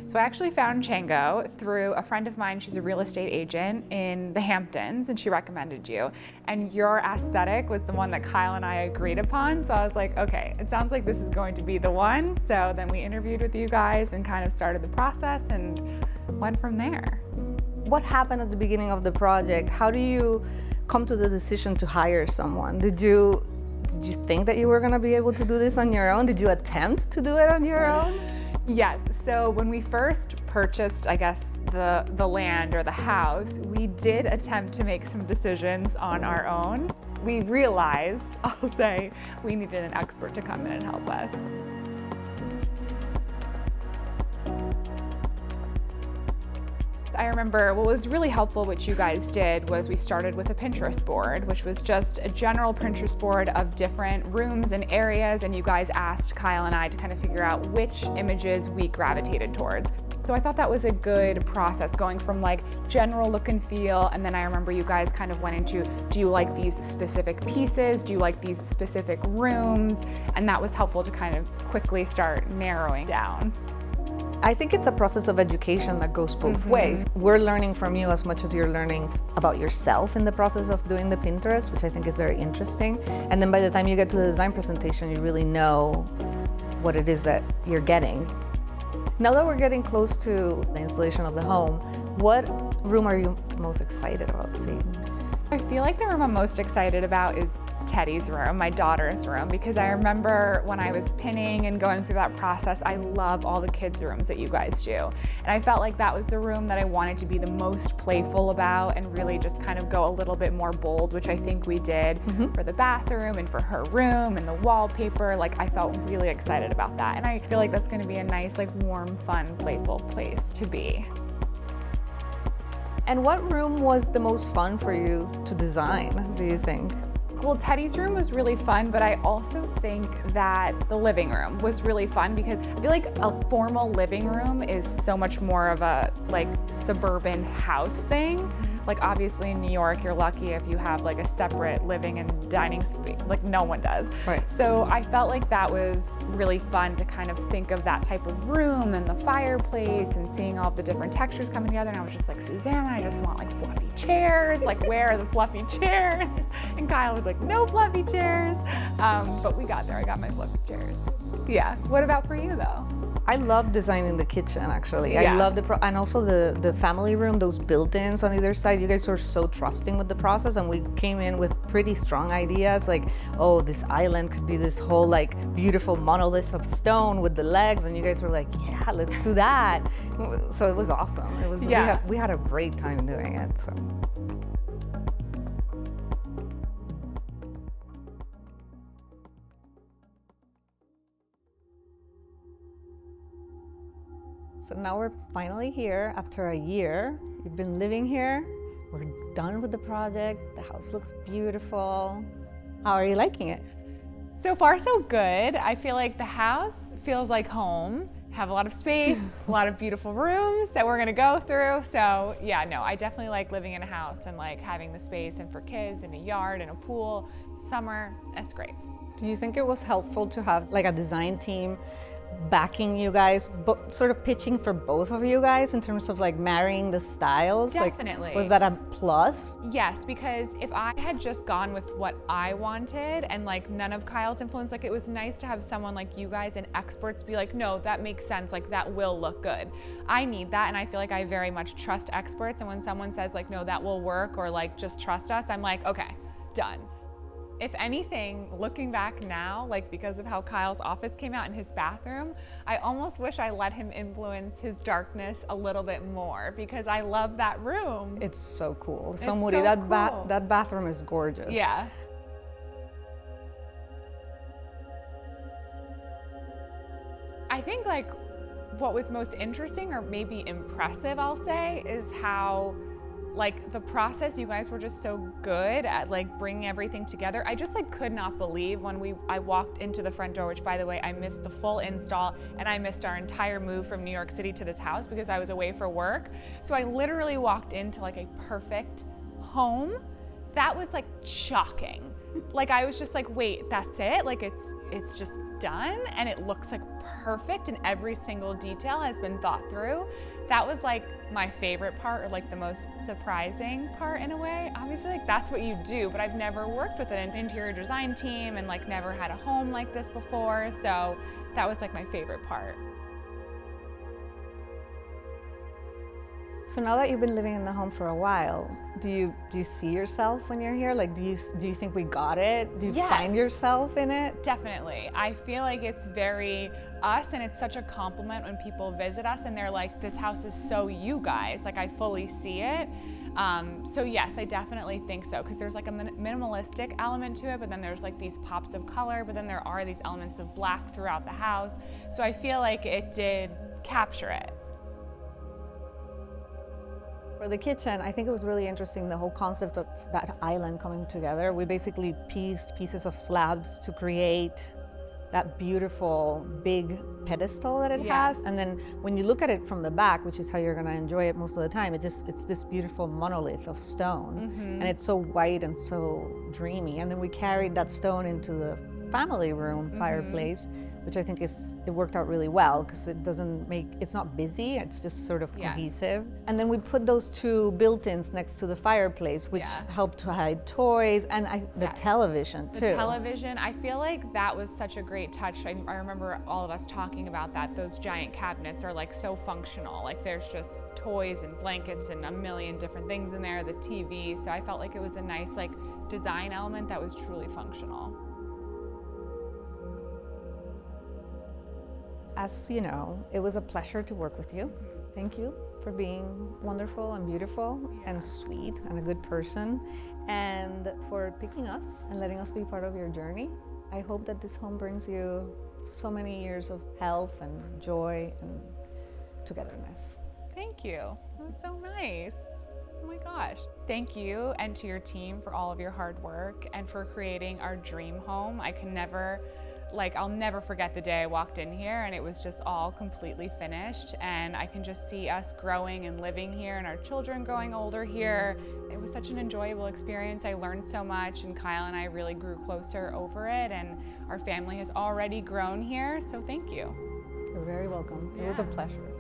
So I actually found Chango through a friend of mine. She's a real estate agent in the Hamptons, and she recommended you. And your aesthetic was the one that Kyle and I agreed upon. So I was like, okay, it sounds like this is going to be the one. So then we interviewed with you guys and kind of started the process and went from there. What happened at the beginning of the project? How do you come to the decision to hire someone? Did you think that you were going to be able to do this on your own? Did you attempt to do it on your own? Yes, so when we first purchased, I guess, the land or the house, we did attempt to make some decisions on our own. We realized, I'll say, we needed an expert to come in and help us. I remember what was really helpful, which you guys did, was we started with a Pinterest board, which was just a general Pinterest board of different rooms and areas, and you guys asked Kyle and I to kind of figure out which images we gravitated towards. So I thought that was a good process, going from like general look and feel, and then I remember you guys kind of went into, do you like these specific pieces? Do you like these specific rooms? And that was helpful to kind of quickly start narrowing down. I think it's a process of education that goes both ways. We're learning from you as much as you're learning about yourself in the process of doing the Pinterest, which I think is very interesting. And then by the time you get to the design presentation, you really know what it is that you're getting. Now that we're getting close to the installation of the home, what room are you most excited about seeing? I feel like the room I'm most excited about is Teddy's room, my daughter's room, because I remember when I was pinning and going through that process, I love all the kids' rooms that you guys do. And I felt like that was the room that I wanted to be the most playful about and really just kind of go a little bit more bold, which I think we did for the bathroom and for her room and the wallpaper. Like, I felt really excited about that. And I feel like that's going to be a nice, like, warm, fun, playful place to be. And what room was the most fun for you to design, do you think? Well, Teddy's room was really fun, but I also think that the living room was really fun because I feel like a formal living room is so much more of a like suburban house thing. Like obviously in New York, you're lucky if you have like a separate living and dining space, like no one does. Right. So I felt like that was really fun to kind of think of that type of room and the fireplace and seeing all the different textures coming together. And I was just like, Susanna, I just want like fluffy chairs. Like, where are the fluffy chairs? And Kyle was like, no fluffy chairs. But we got there, I got my fluffy chairs. Yeah, what about for you though? I love designing the kitchen, actually. Yeah. I love and also the family room, those built-ins on either side. You guys are so trusting with the process, and we came in with pretty strong ideas, like, oh, this island could be this whole like beautiful monolith of stone with the legs, and you guys were like, yeah, let's do that. So it was awesome. It was we had a great time doing it. So. So now we're finally here after a year. You've been living here. We're done with the project. The house looks beautiful. How are you liking it? So far, so good. I feel like the house feels like home. Have a lot of space, a lot of beautiful rooms that we're gonna go through. So yeah, no, I definitely like living in a house and like having the space and for kids and a yard and a pool, summer, that's great. Do you think it was helpful to have like a design team backing you guys, but sort of pitching for both of you guys in terms of like marrying the styles? Definitely. Like, was that a plus? Yes, because if I had just gone with what I wanted and like none of Kyle's influence, like it was nice to have someone like you guys and experts be like, no, that makes sense, like that will look good. I need that, and I feel like I very much trust experts, and when someone says like, no, that will work, or like just trust us, I'm like, okay, done. If anything, looking back now, like because of how Kyle's office came out in his bathroom, I almost wish I let him influence his darkness a little bit more because I love that room. It's so cool. It's so moody. so That cool. that bathroom is gorgeous. Yeah. I think like what was most interesting or maybe impressive, I'll say, is how like the process, you guys were just so good at like bringing everything together. I just like could not believe when I walked into the front door, which by the way, I missed the full install and I missed our entire move from New York City to this house because I was away for work. So I literally walked into like a perfect home. That was like shocking. like I was just like, wait, that's it? Like it's just done and it looks like perfect and every single detail has been thought through. That was like my favorite part, or like the most surprising part in a way. Obviously, like that's what you do, but I've never worked with an interior design team and like never had a home like this before. So that was like my favorite part. So now that you've been living in the home for a while, do you see yourself when you're here? Like, do you think we got it? Do you Yes. find yourself in it? Definitely. I feel like it's very us, and it's such a compliment when people visit us and they're like, this house is so you guys. Like, I fully see it. So yes, I definitely think so, because there's like a minimalistic element to it, but then there's like these pops of color, but then there are these elements of black throughout the house. So I feel like it did capture it. For the kitchen, I think it was really interesting, the whole concept of that island coming together. We basically pieced pieces of slabs to create that beautiful big pedestal that it has. And then when you look at it from the back, which is how you're gonna enjoy it most of the time, it's this beautiful monolith of stone. And it's so white and so dreamy. And then we carried that stone into the family room fireplace, which I think it worked out really well, because it's not busy, it's just sort of cohesive. And then we put those two built-ins next to the fireplace, which helped to hide toys, and the television too. The television, I feel like that was such a great touch. I remember all of us talking about that. Those giant cabinets are like so functional. Like there's just toys and blankets and a million different things in there, the TV. So I felt like it was a nice like design element that was truly functional. As you know, it was a pleasure to work with you. Thank you for being wonderful and beautiful and sweet and a good person, and for picking us and letting us be part of your journey. I hope that this home brings you so many years of health and joy and togetherness. Thank you. That was so nice. Oh my gosh. Thank you, and to your team, for all of your hard work and for creating our dream home. I'll never forget the day I walked in here and it was just all completely finished, and I can just see us growing and living here and our children growing older here. It was such an enjoyable experience. I learned so much, and Kyle and I really grew closer over it, and our family has already grown here, so thank you. You're very welcome. It was a pleasure.